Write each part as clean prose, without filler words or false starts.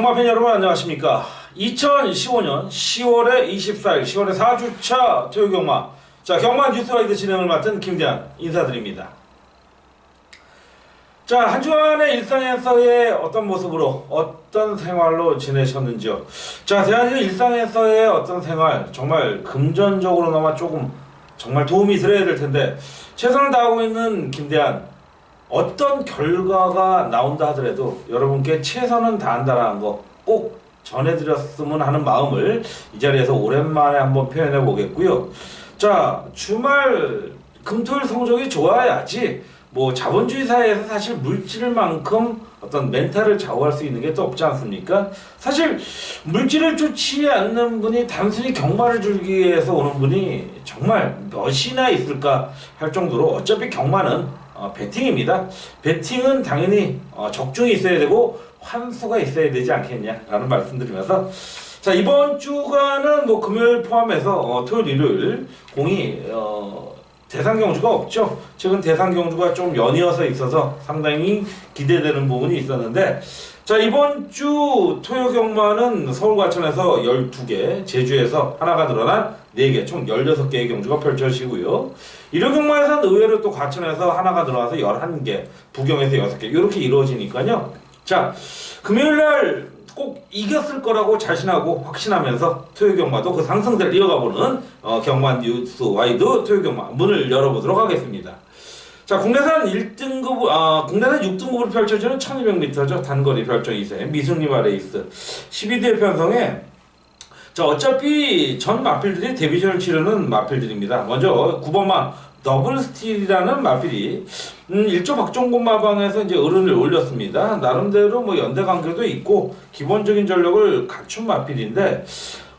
경마팬 여러분 안녕하십니까. 2015년 10월의 24일 10월의 4주차 토요경마, 자 경마 뉴스라이드 진행을 맡은 김대한 인사드립니다. 자, 한 주간의 일상에서의 어떤 모습으로 어떤 생활로 지내셨는지요. 자, 대한민국 일상에서의 어떤 생활 정말 금전적으로나마 조금 정말 도움이 드려야 될 텐데 최선을 다하고 있는 김대한, 어떤 결과가 나온다 하더라도 여러분께 최선은 다한다라는 거 꼭 전해드렸으면 하는 마음을 이 자리에서 오랜만에 한번 표현해 보겠고요. 자, 주말 금토일 성적이 좋아야지 뭐 자본주의 사회에서 사실 물질만큼 어떤 멘탈을 좌우할 수 있는 게 또 없지 않습니까? 사실 물질을 좋지 않는 분이 단순히 경마를 즐기기 위해서 오는 분이 정말 몇이나 있을까 할 정도로 어차피 경마는 베팅입니다. 베팅은 당연히 적중이 있어야 되고 환수가 있어야 되지 않겠냐라는 말씀드리면서, 자, 이번 주간은 뭐 금요일 포함해서 토요일 일요일 공이 대상 경주가 없죠. 최근 대상 경주가 좀 연이어서 있어서 상당히 기대되는 부분이 있었는데, 자, 이번 주 토요 경마는 서울 과천에서 12개, 제주에서 하나가 늘어난 4개, 총 16개의 경주가 펼쳐지고요. 일요 경마에서는 의외로 또 과천에서 하나가 늘어나서 11개, 부경에서 6개 이렇게 이루어지니까요. 자, 금요일날 꼭 이겼을 거라고 자신하고 확신하면서 토요 경마도 그 상승세를 이어가보는 경마 뉴스 와이드 토요 경마 문을 열어보도록 하겠습니다. 자, 국내산 1등급, 국내산 6등급으로 펼쳐지는 1200m죠. 단거리 별정 2세 미승리마 레이스 12대 편성에, 자, 어차피 전 마필들이 데뷔전을 치르는 마필들입니다. 먼저 9번마 더블 스틸이라는 마필이 1조 박종곤 마방에서 이제 어른을 올렸습니다. 나름대로 뭐 연대 관계도 있고 기본적인 전력을 갖춘 마필인데,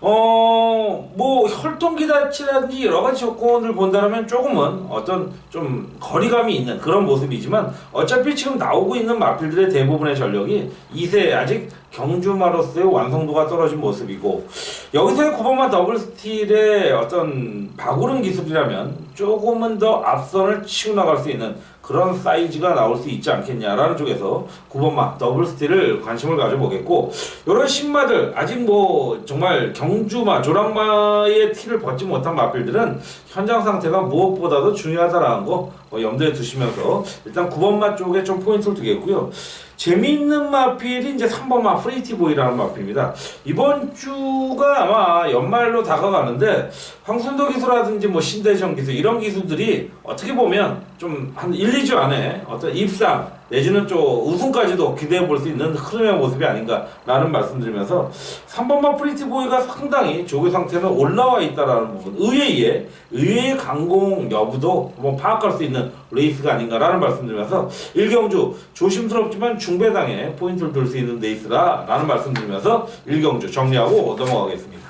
뭐 혈통기다치라든지 여러가지 조건을 본다면 조금은 어떤 좀 거리감이 있는 그런 모습이지만, 어차피 지금 나오고 있는 마필들의 대부분의 전력이 2세 아직 경주마로서의 완성도가 떨어진 모습이고, 여기서의 9번마 더블 스틸의 어떤 바구른 기술이라면 조금은 더 앞선을 치고 나갈 수 있는 그런 사이즈가 나올 수 있지 않겠냐라는 쪽에서 9번마 더블 스틸을 관심을 가져보겠고, 이런 신마들 아직 뭐 정말 경주마 조랑마의 티를 벗지 못한 마필들은 현장 상태가 무엇보다도 중요하다라는 거 염두에 두시면서 일단 9번마 쪽에 좀 포인트를 두겠고요. 재미있는 마필이 이제 3번마 프리티보이라는 마필입니다. 이번 주가 아마 연말로 다가가는데 황순도 기수라든지 뭐 신대정 기수 이런 기수들이 어떻게 보면 좀 한 1, 2주 안에 어떤 입상 내지는 좀 우승까지도 기대해 볼 수 있는 흐름의 모습이 아닌가라는 말씀드리면서, 3번마 프리티보이가 상당히 조교 상태는 올라와 있다라는 부분, 의외의 강공 여부도 한번 파악할 수 있는 레이스가 아닌가라는 말씀드리면서, 1경주 조심스럽지만 중배당에 포인트를 둘 수 있는 레이스라는 말씀드리면서 1경주 정리하고 넘어가겠습니다.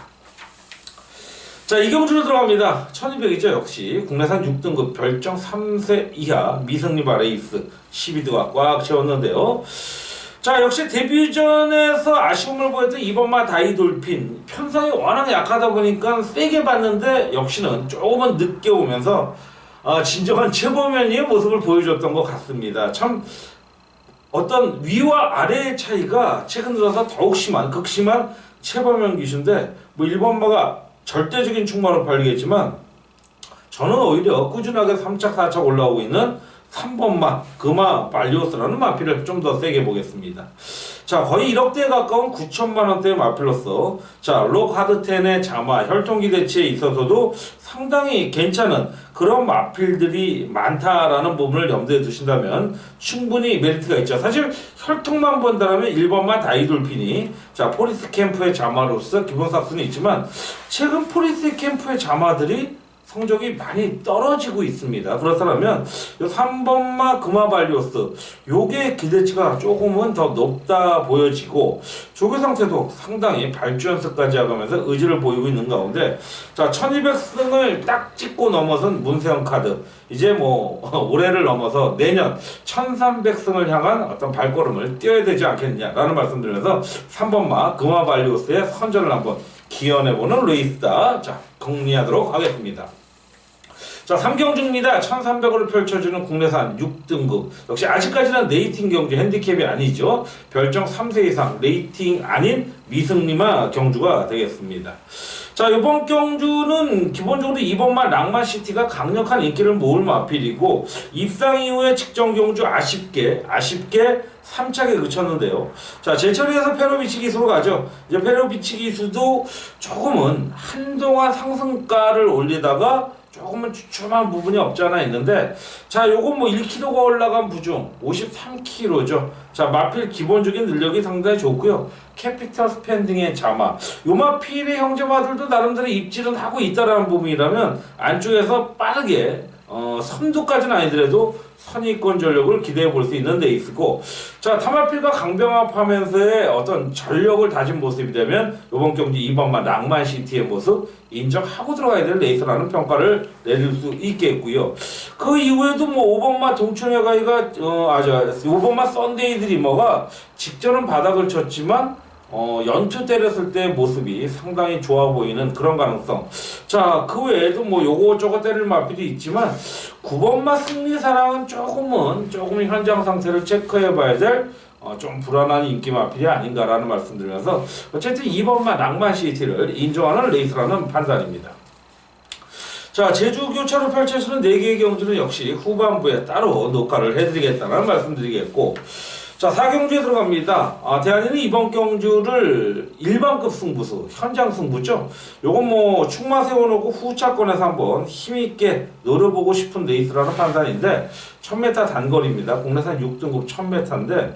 자, 2경주로 들어갑니다. 1200이죠. 역시 국내산 6등급 별정 3세 이하 미승리마 레이스 12두가 꽉 채웠는데요. 자, 역시 데뷔전에서 아쉬움을 보였던 2번마 다이돌핀, 편성이 워낙 약하다 보니까 세게 봤는데 역시는 조금은 늦게 오면서 진정한 최보면의 모습을 보여줬던 것 같습니다. 참 어떤 위와 아래의 차이가 최근 들어서 더욱 심한 극심한 최보면 기수인데, 뭐 1번마가 절대적인 충만을 발휘했지만 저는 오히려 꾸준하게 3착 4착 올라오고 있는 3번마 금화 발리오스라는 마필을 좀 더 세게 보겠습니다. 자, 거의 1억대에 가까운 9천만원대의 마필로서, 자, 록하드텐의 자마 혈통기대치에 있어서도 상당히 괜찮은 그런 마필들이 많다라는 부분을 염두에 두신다면 충분히 메리트가 있죠. 사실 혈통만 본다면 1번마 다이돌핀이, 자, 포리스 캠프의 자마로서 기본 삭스는 있지만 최근 포리스 캠프의 자마들이 성적이 많이 떨어지고 있습니다. 그렇다면 3번마 금화발리오스 요게 기대치가 조금은 더 높다 보여지고, 조교 상태도 상당히 발주 연습까지 하면서 의지를 보이고 있는 가운데, 자, 1200승을 딱 찍고 넘어선 문세영 카드, 이제 뭐 올해를 넘어서 내년 1300승을 향한 어떤 발걸음을 띄어야 되지 않겠냐라는 말씀드리면서 3번마 금화발리오스의 선전을 한번 기원해보는 레이스다. 자, 정리하도록 하겠습니다. 자, 3경주입니다. 1300으로 펼쳐지는 국내산 6등급. 역시 아직까지는 레이팅 경주 핸디캡이 아니죠. 별정 3세 이상 레이팅 아닌 미승리마 경주가 되겠습니다. 자, 이번 경주는 기본적으로 이번만 낭만시티가 강력한 인기를 모을 마필이고, 입상 이후에 직전 경주 아쉽게 3착에 그쳤는데요. 자, 제철이에서 페로비치 기수로 가죠. 이제 페로비치 기수도 조금은 한동안 상승가를 올리다가 조금은 주춤한 부분이 없지 않아 있는데, 자, 요건 뭐 1kg가 올라간 부중 53kg죠. 자, 마필 기본적인 능력이 상당히 좋고요. 캐피탈 스펜딩의 자마, 요 마필의 형제마들도 나름대로 입질은 하고 있다라는 부분이라면 안쪽에서 빠르게 선두까지는 아니더라도 선의권 전력을 기대해 볼 수 있는 레이스고, 자, 타마필과 강병합하면서의 어떤 전력을 다진 모습이 되면 이번 경기 2번만 낭만시티의 모습 인정하고 들어가야 될 레이스라는 평가를 내릴 수 있겠고요. 그 이후에도 뭐 5번마 동춘의 가이가 5번마 썬데이 드리머가 직전은 바닥을 쳤지만 연투 때렸을 때 모습이 상당히 좋아 보이는 그런 가능성. 자, 그 외에도 뭐 요거저거 때릴 마필이 있지만 9번마 승리사랑은 조금은 현장 상태를 체크해 봐야 될 좀 불안한 인기 마필이 아닌가라는 말씀드리면서, 어쨌든 2번마 낭만시티를 인정하는 레이스라는 판단입니다. 자, 제주 교차로 펼쳐지는 4개의 경주는 역시 후반부에 따로 녹화를 해드리겠다는 말씀드리겠고, 자, 4경주에 들어갑니다. 대한이는 이번 경주를 일반급 승부수, 현장 승부죠. 요건 뭐 축마 세워놓고 후차권에서 한번 힘있게 노려보고 싶은 레이스라는 판단인데, 1000m 단거리입니다. 국내산 6등급 1000m인데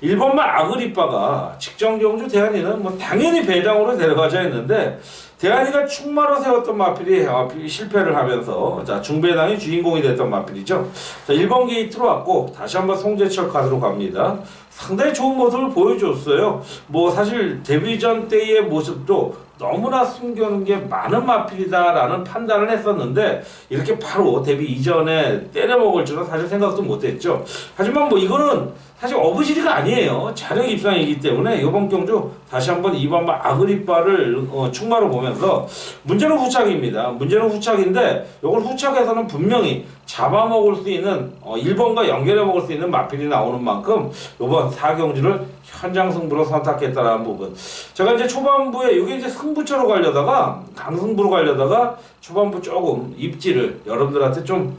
1번마 아그리빠가 직전 경주 대한이는 뭐 당연히 배당으로 데려가자 했는데, 대한이가 축마로 세웠던 마필이 실패를 하면서, 자, 중배당이 주인공이 됐던 마필이죠. 자, 1번 게이트로 왔고 다시 한번 송재철 카드로 갑니다. 상당히 좋은 모습을 보여줬어요. 뭐 사실 데뷔전 때의 모습도 너무나 숨겨놓은 게 많은 마필이다라는 판단을 했었는데, 이렇게 바로 데뷔 이전에 때려먹을 줄은 사실 생각도 못했죠. 하지만 뭐 이거는 사실 어부지리가 아니에요. 자력 입상이기 때문에 이번 경주 다시 한번 2번마 아그리빠를 축마로 보면서, 문제는 후착입니다. 문제는 후착인데 이걸 후착에서는 분명히 잡아먹을 수 있는 1번과 연결해 먹을 수 있는 마필이 나오는 만큼 이번 4경주를 현장 승부로 선택했다는 부분. 제가 이제 초반부에 이게 이제 승부처로 가려다가 강승부로 가려다가 초반부 조금 입지를 여러분들한테 좀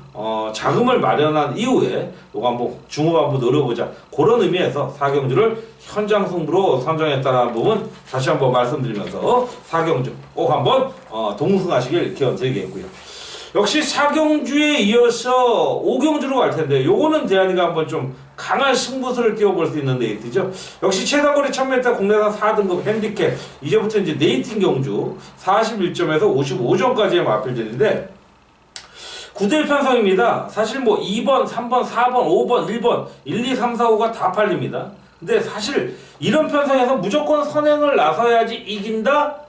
자금을 마련한 이후에 요거 한번 중후반부 노려보자, 그런 의미에서 4경주를 현장 승부로 선정했다는 부분 다시 한번 말씀드리면서 4경주 꼭 한번 동승하시길 기원드리겠고요. 역시 4경주에 이어서 5경주로 갈 텐데, 요거는 대한이가 한번 좀 강한 승부수를 띄워볼 수 있는 레이스죠. 역시 최단거리 1000m 국내산 4등급 핸디캡, 이제부터 이제 레이팅 경주 41점에서 55점까지의 마필들인데 9대1 편성입니다. 사실 뭐 2번, 3번, 4번, 5번, 1번, 1, 2, 3, 4, 5가 다 팔립니다. 근데 사실 이런 편성에서 무조건 선행을 나서야지 이긴다?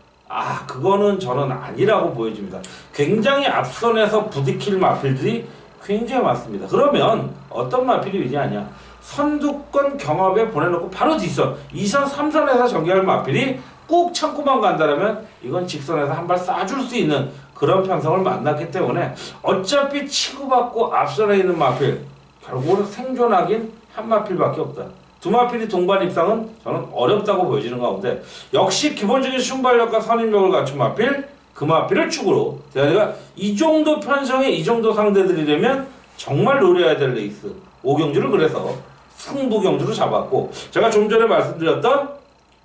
그거는 저는 아니라고 보여집니다. 굉장히 앞선에서 부딪힐 마필들이 굉장히 많습니다. 그러면 어떤 마필이 위냐냐? 선두권 경합에 보내놓고 바로 뒷선 2선, 3선에서 전개할 마필이 꾹 참고만 간다면 이건 직선에서 한 발 쏴줄 수 있는 그런 편성을 만났기 때문에, 어차피 치고받고 앞선에 있는 마필 결국은 생존하긴 한 마필밖에 없다. 두 마필이 동반 입상은 저는 어렵다고 보여지는 가운데, 역시 기본적인 순발력과 선임력을 갖춘 마필, 그 마필을 축으로 대한이가 이 정도 편성에 이 정도 상대들이라면 정말 노려야 될 레이스 5경주를 그래서 승부경주로 잡았고, 제가 좀 전에 말씀드렸던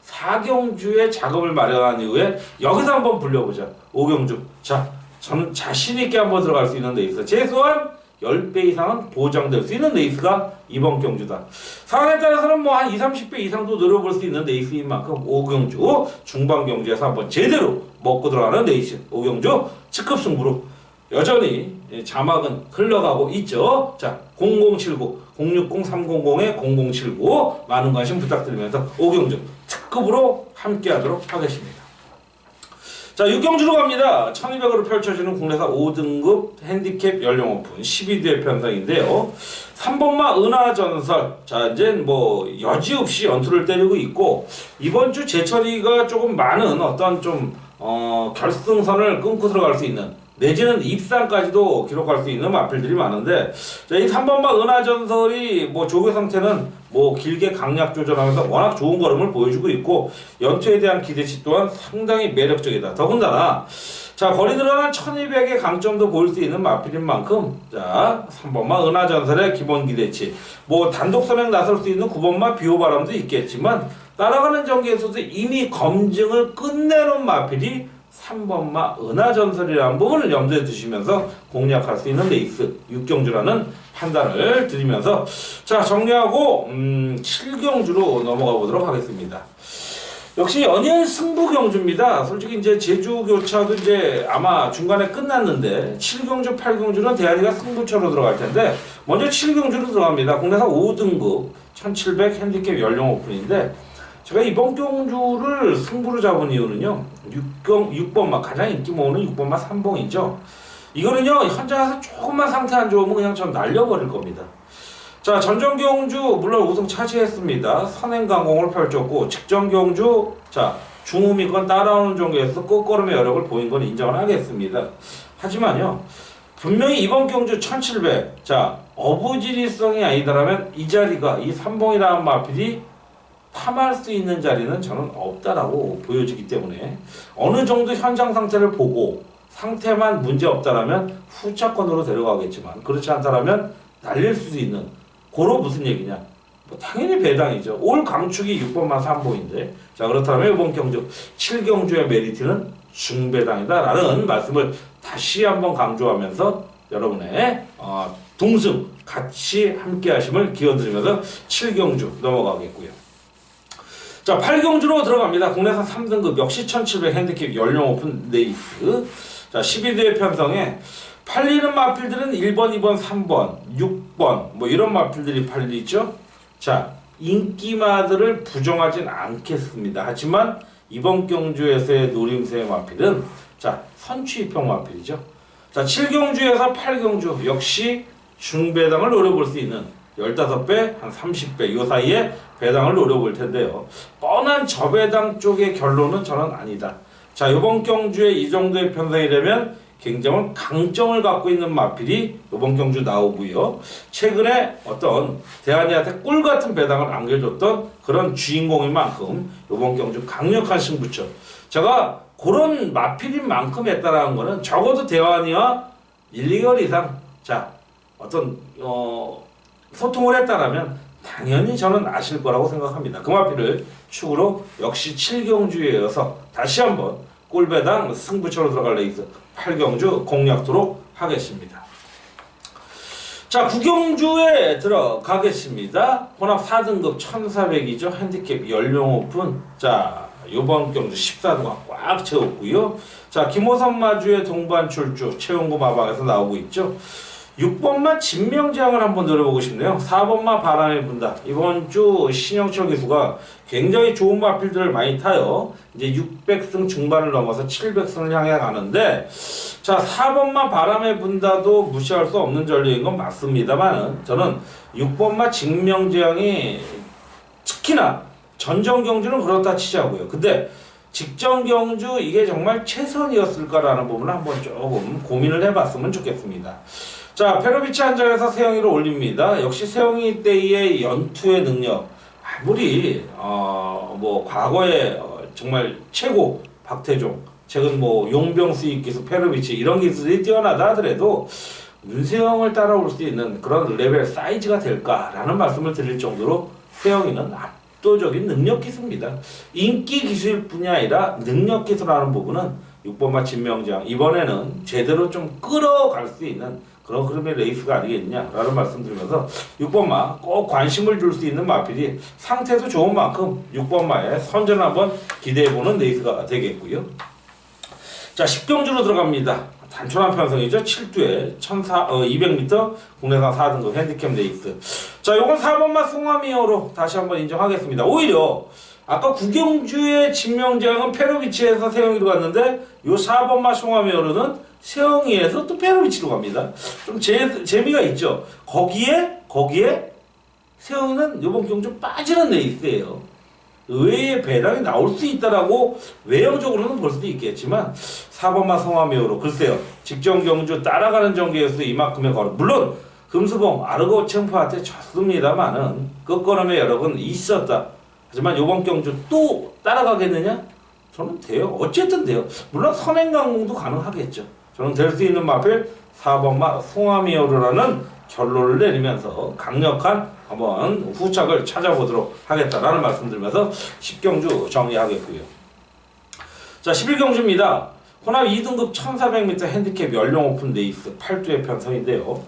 4경주의 자금을 마련한 이후에 여기서 한번 불려보자 5경주. 자, 저는 자신있게 한번 들어갈 수 있는 레이스, 최소한 10배 이상은 보장될 수 있는 레이스가 이번 경주다. 상황에 따라서는 뭐 한 20, 30배 이상도 노려볼 수 있는 레이스인 만큼 5경주 중반 경주에서 한번 제대로 먹고 들어가는 레이스 5경주 특급 승부로 여전히 자막은 흘러가고 있죠. 자, 0079, 060-300에 0079 많은 관심 부탁드리면서 5경주 특급으로 함께 하도록 하겠습니다. 자, 6경주로 갑니다. 1200으로 펼쳐지는 국내산 5등급 핸디캡 연령 오픈 12대 편성인데요. 3번마 은하전설. 자, 이제 뭐 여지없이 연투를 때리고 있고, 이번 주 제철이가 조금 많은 어떤 좀 결승선을 끊고 들어갈 수 있는 내지는 입상까지도 기록할 수 있는 마필들이 많은데, 자, 이 3번마 은하전설이 뭐 조교 상태는 뭐 길게 강약 조절하면서 워낙 좋은 걸음을 보여주고 있고, 연투에 대한 기대치 또한 상당히 매력적이다. 더군다나 자, 거리 늘어난 1200의 강점도 보일 수 있는 마필인 만큼, 자, 3번마 은하전설의 기본 기대치, 뭐 단독 선행 나설 수 있는 9번마 비호바람도 있겠지만, 따라가는 전개에서도 이미 검증을 끝내놓은 마필이 3번마 은하전설이라는 부분을 염두에 두시면서 공략할 수 있는 레이스 6경주라는 판단을 드리면서, 자, 정리하고 7경주로 넘어가 보도록 하겠습니다. 역시 연일 승부 경주입니다. 솔직히 이제 제주 교차도 이제 아마 중간에 끝났는데 7경주, 8경주는 대한이가 승부처로 들어갈 텐데, 먼저 7경주로 들어갑니다. 국내산 5등급 1700 핸디캡 연령 오픈인데, 제가 이번 경주를 승부로 잡은 이유는요, 6번마 가장 인기 모으는 6번마 3봉이죠. 이거는요, 현장에서 조금만 상태 안 좋으면 그냥 전 날려버릴 겁니다. 자, 전전 경주 물론 우승 차지했습니다. 선행강공을 펼쳤고, 직전 경주 자 중후미권 따라오는 정도에서 끝걸음의 여력을 보인 건 인정을 하겠습니다. 하지만요, 분명히 이번 경주 1700, 자, 어부지리성이 아니다라면 이 자리가, 이 3봉이라는 마필이 탐할 수 있는 자리는 저는 없다라고 보여지기 때문에, 어느 정도 현장 상태를 보고 상태만 문제 없다라면 후차권으로 데려가겠지만, 그렇지 않다라면 날릴 수도 있는, 고로 무슨 얘기냐, 뭐 당연히 배당이죠. 올 강축이 6번만 3봉인데, 자, 그렇다면 이번 경주 7경주의 메리트는 중배당이다라는 말씀을 다시 한번 강조하면서 여러분의 동승 같이 함께 하심을 기원드리면서 7경주 넘어가겠고요. 자, 8경주로 들어갑니다. 국내산 3등급 역시 1700 핸디캡 연령 오픈 레이스. 자, 12대 편성에 팔리는 마필들은 1번, 2번, 3번, 6번 뭐 이런 마필들이 팔리죠. 자, 인기마들을 부정하진 않겠습니다. 하지만 이번 경주에서의 노림수의 마필은, 자, 선취입형 마필이죠. 자, 7경주에서 8경주 역시 중배당을 노려볼 수 있는 15배, 한 30배 이 사이에 배당을 노려볼 텐데요. 뻔한 저배당 쪽의 결론은 저는 아니다. 자, 이번 경주에 이 정도의 편성이 되면 굉장히 강점을 갖고 있는 마필이 이번 경주 나오고요. 최근에 어떤 대한이한테 꿀같은 배당을 안겨줬던 그런 주인공인 만큼 이번 경주 강력한 승부처. 제가 그런 마필인 만큼 했다라는 거는 적어도 대한이와 1, 2개월 이상, 자, 어떤 소통을 했다라면 당연히 저는 아실 거라고 생각합니다. 그 마필을 축으로 역시 7경주에 이어서 다시 한번 꿀배당 승부처로 들어갈 레이스 8경주 공략토록 하겠습니다. 자, 9경주에 들어가겠습니다. 혼합 4등급 1400이죠. 핸디캡 연령 오픈. 자, 요번 경주 14도가 꽉 채웠고요. 자, 김호선 마주의 동반 출주 최용구 마방에서 나오고 있죠. 6번마 진명지향을 한번 노려보고 싶네요. 4번마 바람이 분다. 이번 주 신영철 기수가 굉장히 좋은 마필들을 많이 타요. 이제 600승 중반을 넘어서 700승을 향해 가는데, 자, 4번마 바람에 분다도 무시할 수 없는 전략인 건 맞습니다만, 저는 6번마 진명지향이 특히나 전전 경주는 그렇다 치자고요. 근데 직전 경주 이게 정말 최선이었을까라는 부분을 한번 조금 고민을 해봤으면 좋겠습니다. 자, 페로비치 한 장에서 세영이를 올립니다. 역시 세영이 때의 연투의 능력, 아무리 뭐 과거에 정말 최고 박태종, 최근 뭐 용병 수입 기수 페로비치 이런 기술이 뛰어나다 하더라도 윤세영을 따라올 수 있는 그런 레벨 사이즈가 될까라는 말씀을 드릴 정도로 세영이는 압도적인 능력 기수입니다. 인기 기수일 뿐이 아니라 능력 기수라는 부분은 6번마 진명장 이번에는 제대로 좀 끌어갈 수 있는 그런 흐름의 레이스가 아니겠냐라는 말씀드리면서 6번마 꼭 관심을 줄 수 있는 마필이 상태도 좋은 만큼 6번마의 선전을 한번 기대해보는 레이스가 되겠고요. 자, 10경주로 들어갑니다. 단촐한 편성이죠. 7두에 200m 국내산 4등급 핸디캡 레이스. 자, 요건 4번마 송화미어로 다시 한번 인정하겠습니다. 오히려 아까 9경주의 진명장은 페로비치에서 세영이로 갔는데 요 4번마 송화미어로는 세영이에서 또 페로비치로 갑니다. 좀 재미가 있죠. 거기에 세영이는 요번 경주 빠지는 레이스예요. 의외의 배당이 나올 수 있다라고 외형적으로는 볼 수도 있겠지만 4번마 성화미호로 글쎄요 직전 경주 따라가는 전개에서 이만큼의 거리 물론 금수봉 아르고 챔프한테 졌습니다만은 끝걸음의 여력은 있었다. 하지만 요번 경주 또 따라가겠느냐? 저는 돼요. 어쨌든 돼요. 물론 선행강공도 가능하겠죠. 저는 될 수 있는 마필 4번마 송화미호르라는 결론을 내리면서 강력한 한번 후착을 찾아보도록 하겠다라는 말씀드리면서 10경주 정리하겠고요. 자 11경주입니다. 혼합 2등급 1400m 핸디캡 연령 오픈 레이스 8두의 편성인데요.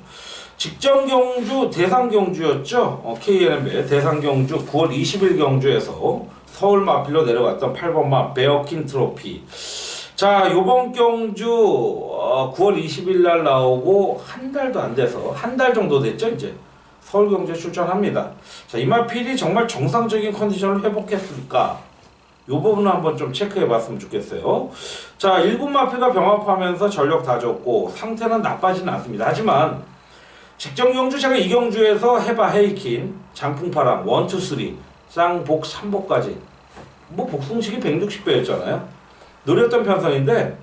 직전 경주 대상 경주였죠. KNB 대상 경주 9월 20일 경주에서 서울 마필로 내려갔던 8번마 베어킨 트로피. 자 요번 경주 9월 20일 날 나오고 한 달도 안 돼서 한 달 정도 됐죠. 이제 서울 경주에 출전합니다. 자 이 마필이 정말 정상적인 컨디션을 회복했을까? 요 부분을 한번 좀 체크해 봤으면 좋겠어요. 자 7 마필과 병합하면서 전력 다 줬고 상태는 나빠지는 않습니다. 하지만 직전 경주 제가 이 경주에서 해바 헤이킨, 장풍파랑 1, 2, 3, 쌍복 3복까지 뭐 복승식이 160배였잖아요. 노렸던 편성인데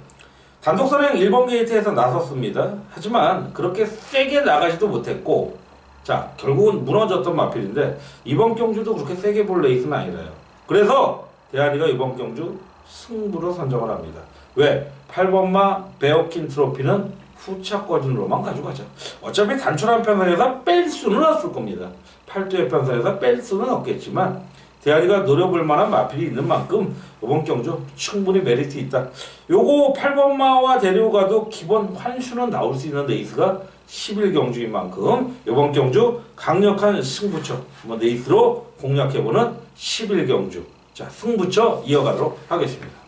단독선행 1번 게이트에서 나섰습니다. 하지만 그렇게 세게 나가지도 못했고 자 결국은 무너졌던 마필인데 이번 경주도 그렇게 세게 볼 레이스는 아니라요. 그래서 대한이가 이번 경주 승부로 선정을 합니다. 왜? 8번마 베어킨 트로피는 후착 거진으로만 가져가죠. 어차피 단촐한 편성에서 뺄 수는 없을 겁니다. 8두의 편성에서 뺄 수는 없겠지만 대한이가 노려볼 만한 마필이 있는 만큼 이번 경주 충분히 메리트 있다. 요거 8번마와 데리고 기본 환수는 나올 수 있는 레이스가 11경주인 만큼 이번 경주 강력한 승부처 레이스로 공략해보는 11경주 자 승부처 이어가도록 하겠습니다.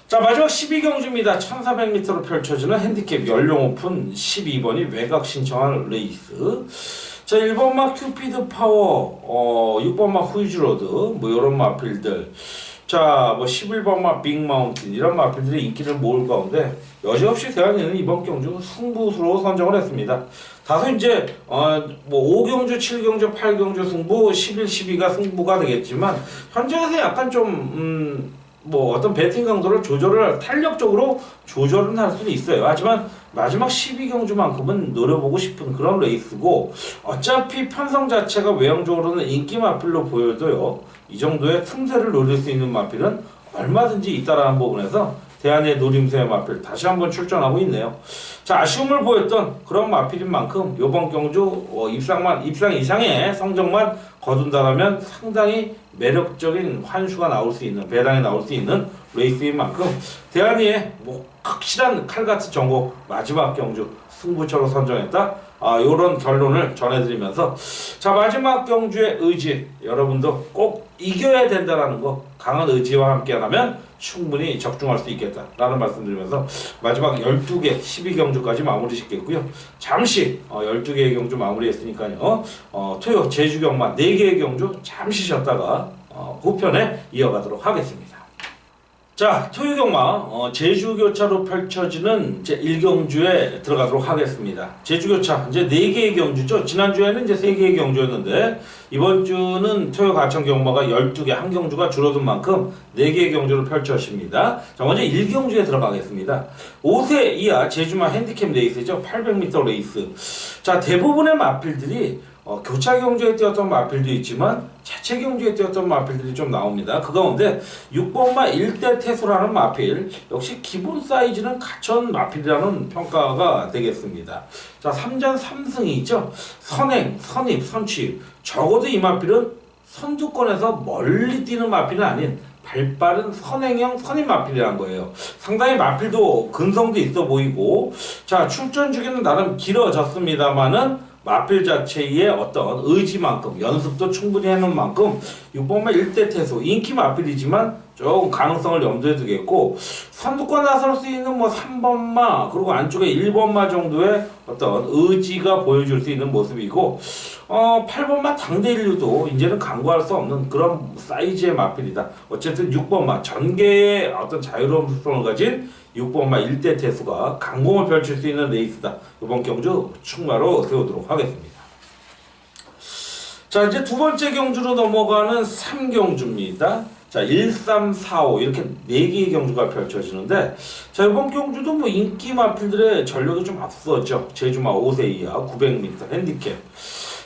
자 마지막 12경주입니다. 1400m로 펼쳐지는 핸디캡 연령 오픈 12번이 외곽 신청한 레이스. 자 1번마 큐피드 파워 6번마 후이즈로드 뭐 이런 마필들 자 뭐 11번마 빅마운틴 이런 마필들이 인기를 모을 가운데 여지없이 대한이는 이번 경주 승부수로 선정을 했습니다. 다소 이제 뭐 5경주, 7경주, 8경주 승부 11, 12가 승부가 되겠지만 현재에서 약간 좀 뭐 어떤 배팅 강도를 탄력적으로 조절은 할 수는 있어요. 하지만 마지막 12경주만큼은 노려보고 싶은 그런 레이스고 어차피 편성 자체가 외형적으로는 인기 마필로 보여도요. 이 정도의 틈새를 노릴 수 있는 마필은 얼마든지 있다라는 부분에서 대한의 노림수의 마필 다시 한번 출전하고 있네요. 자 아쉬움을 보였던 그런 마필인 만큼 이번 경주 입상 이상의 성적만 거둔다라면 상당히 매력적인 환수가 나올 수 있는 배당이 나올 수 있는 레이스인 만큼 대한이의 뭐 확실한 칼같은 정보 마지막 경주 승부처로 선정했다. 요런 결론을 전해드리면서 자 마지막 경주의 의지 여러분도 꼭 이겨야 된다라는 거 강한 의지와 함께하면 충분히 적중할 수 있겠다라는 말씀드리면서 마지막 12개 12경주까지 마무리 짓겠고요. 잠시 12개의 경주 마무리했으니까요. 토요 제주경만 4개의 경주 잠시 쉬었다가 후편에 이어가도록 하겠습니다. 자, 토요경마 제주교차로 펼쳐지는 제 1경주에 들어가도록 하겠습니다. 제주교차 이제 4개의 경주죠. 지난주에는 이제 3개의 경주였는데 이번 주는 토요 가천경마가 12개 한 경주가 줄어든 만큼 4개의 경주를 펼쳐집니다. 자, 먼저 1경주에 들어가겠습니다. 5세 이하 제주마 핸디캡 레이스죠. 800m 레이스. 자, 대부분의 마필들이 교차 경주에 뛰었던 마필도 있지만 자체 경주에 뛰었던 마필들이 좀 나옵니다. 그 가운데 6번마 1대 태수라는 마필 역시 기본 사이즈는 가천 마필이라는 평가가 되겠습니다. 자 3전 3승이죠. 선행, 선입, 선취 적어도 이 마필은 선두권에서 멀리 뛰는 마필은 아닌 발빠른 선행형 선임 마필이라는 거예요. 상당히 마필도 근성도 있어 보이고 자 출전 주기는 나름 길어졌습니다만은 마필 자체의 어떤 의지만큼 연습도 충분히 해놓은 만큼 6번마 1대 태수 인기 마필이지만 조금 가능성을 염두에 두겠고 선두권 나설 수 있는 뭐 3번마 그리고 안쪽에 1번마 정도의 어떤 의지가 보여줄 수 있는 모습이고 8번마 당대인류도 이제는 강구할 수 없는 그런 사이즈의 마필이다. 어쨌든 6번마 전개의 어떤 자유로운 속성을 가진 6번마 1대 태수가 강공을 펼칠 수 있는 레이스다. 이번 경주 충마로 세우도록 하겠습니다. 자, 이제 두 번째 경주로 넘어가는 3경주입니다. 자, 1, 3, 4, 5 이렇게 4개의 경주가 펼쳐지는데, 자, 이번 경주도 뭐 인기 마필들의 전력이 좀 앞섰죠. 제주마 5세 이하 900m 핸디캡.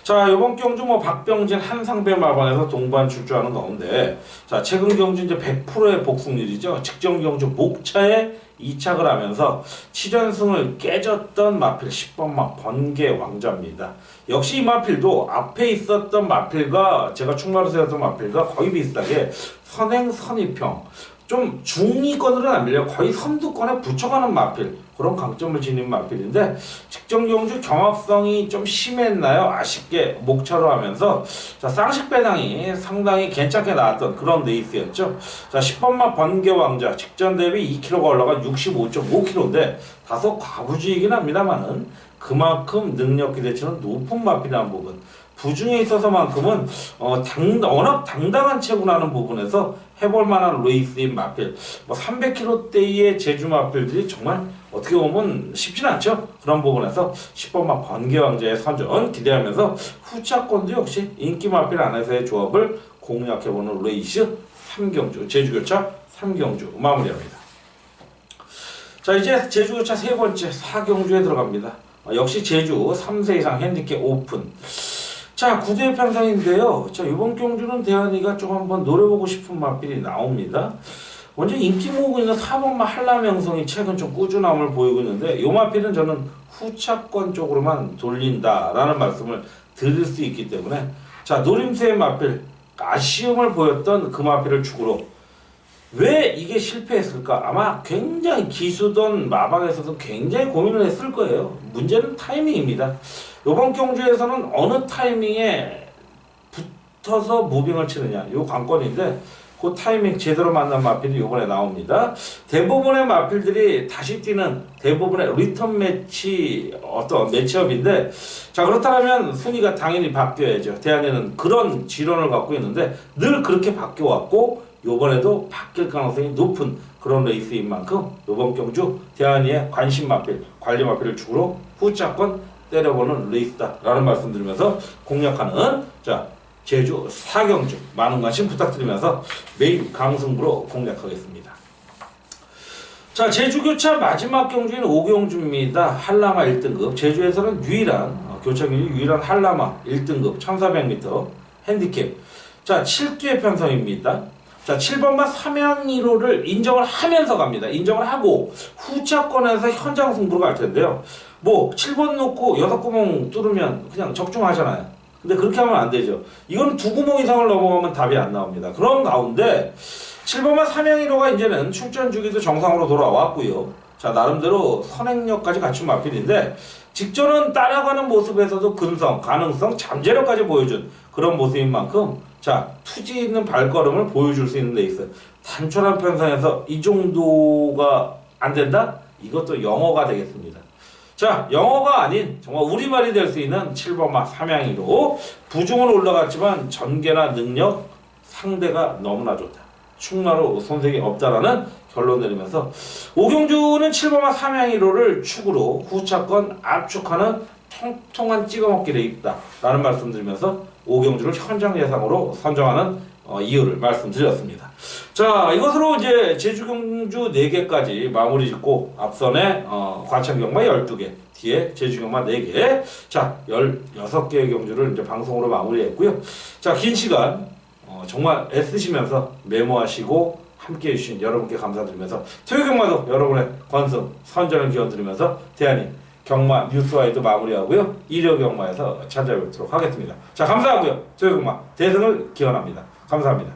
자, 이번 경주 뭐 박병진 한상배 마방에서 동반 출주하는 가운데, 자, 최근 경주 이제 100%의 복승률이죠. 직전 경주 목차에 이착을 하면서 7연승을 깨졌던 마필 10번마 번개 왕자입니다. 역시 이 마필도 앞에 있었던 마필과 제가 충마로 세웠던 마필과 거의 비슷하게 선행 선입형, 좀 중위권으로는 안 밀려 거의 선두권에 붙여가는 마필, 그런 강점을 지닌 마필인데 직전 경주 경합성이 좀 심했나요? 아쉽게 목차로 하면서 자, 쌍식 배당이 상당히 괜찮게 나왔던 그런 레이스였죠. 자, 10번마 번개 왕자 직전 대비 2kg가 올라간 65.5kg인데 다소 과부주의이긴 합니다만은 그만큼 능력 기대치는 높은 마필이라는 부분, 부중에 있어서만큼은 워낙 당당한 체구라는 부분에서 해볼 만한 레이스인 마필, 뭐 300kg대의 제주 마필들이 정말 어떻게 보면 쉽진 않죠. 그런 부분에서 10번마 번개왕자의 선전 기대하면서 후차권도 역시 인기 마필 안에서의 조합을 공략해보는 레이스 3경주, 제주교차 3경주 마무리합니다. 자, 이제 제주교차 세 번째 4경주에 들어갑니다. 역시 제주 3세 이상 핸디캡 오픈. 자, 구대 편성인데요. 자, 이번 경주는 대한이가 좀 한번 노려보고 싶은 마필이 나옵니다. 먼저 인기 모으고 있는 4번마 한라명성이 최근 좀 꾸준함을 보이고 있는데 이 마필은 저는 후차권 쪽으로만 돌린다라는 말씀을 드릴 수 있기 때문에, 자, 노림수의 마필 아쉬움을 보였던 그 마필을 축으로 왜 이게 실패했을까? 아마 굉장히 기수던 마방에서도 굉장히 고민을 했을 거예요. 문제는 타이밍입니다. 이번 경주에서는 어느 타이밍에 붙어서 무빙을 치느냐, 이 관건인데 그 타이밍 제대로 만난 마필이 이번에 나옵니다. 대부분의 마필들이 다시 뛰는 대부분의 리턴 매치 어떤 매치업인데, 자, 그렇다면 순위가 당연히 바뀌어야죠. 대한이는 그런 지론을 갖고 있는데 늘 그렇게 바뀌어왔고 요번에도 바뀔 가능성이 높은 그런 레이스인 만큼 요번 경주 대한이의 관심 마필, 관리 마필을 축으로 후차권 때려보는 레이스다라는 말씀드리면서 공략하는, 자, 제주 4경주 많은 관심 부탁드리면서 매일 강승부로 공략하겠습니다. 자, 제주교차 마지막 경주인 5경주입니다. 한라마 1등급, 제주에서는 유일한 교차경주 유일한 한라마 1등급 1400m 핸디캡. 자, 7개 편성입니다. 자, 7번마 삼양이로를 인정을 하면서 갑니다. 인정을 하고 후차권에서 현장 승부로 갈 텐데요. 뭐 7번 놓고 6구멍 뚫으면 그냥 적중하잖아요. 근데 그렇게 하면 안 되죠. 이건 2구멍 이상을 넘어가면 답이 안 나옵니다. 그런 가운데 7번마 삼양이로가 이제는 출전 주기도 정상으로 돌아왔고요. 자, 나름대로 선행력까지 갖춘 마필인데 직전은 따라가는 모습에서도 근성, 가능성, 잠재력까지 보여준 그런 모습인 만큼, 자, 투지 있는 발걸음을 보여줄 수 있는 레이스. 단촐한 편성에서 이 정도가 안 된다? 이것도 영어가 되겠습니다. 자, 영어가 아닌 정말 우리말이 될 수 있는 7번마 삼양이로 부중은 올라갔지만 전개나 능력 상대가 너무나 좋다. 충마로 손색이 없다라는 결론 내리면서 5경주는 7번마 삼양이로를 축으로 후차권 압축하는 통통한 찍어먹기에 있다 라는 말씀드리면서 5경주를 현장 예상으로 선정하는 이유를 말씀드렸습니다. 자, 이것으로 이제 제주경주 4개까지 마무리 짓고 앞선에 과천경마 12개, 뒤에 제주경마 4개, 자, 16개의 경주를 이제 방송으로 마무리했고요. 자, 긴 시간 정말 애쓰시면서 메모하시고 함께 해주신 여러분께 감사드리면서 토요경마도 여러분의 건승, 선전을 기원드리면서 대한이 경마 뉴스와이도 마무리하고요. 일요경마에서 찾아뵙도록 하겠습니다. 자, 감사하고요. 토요경마 대승을 기원합니다. 감사합니다.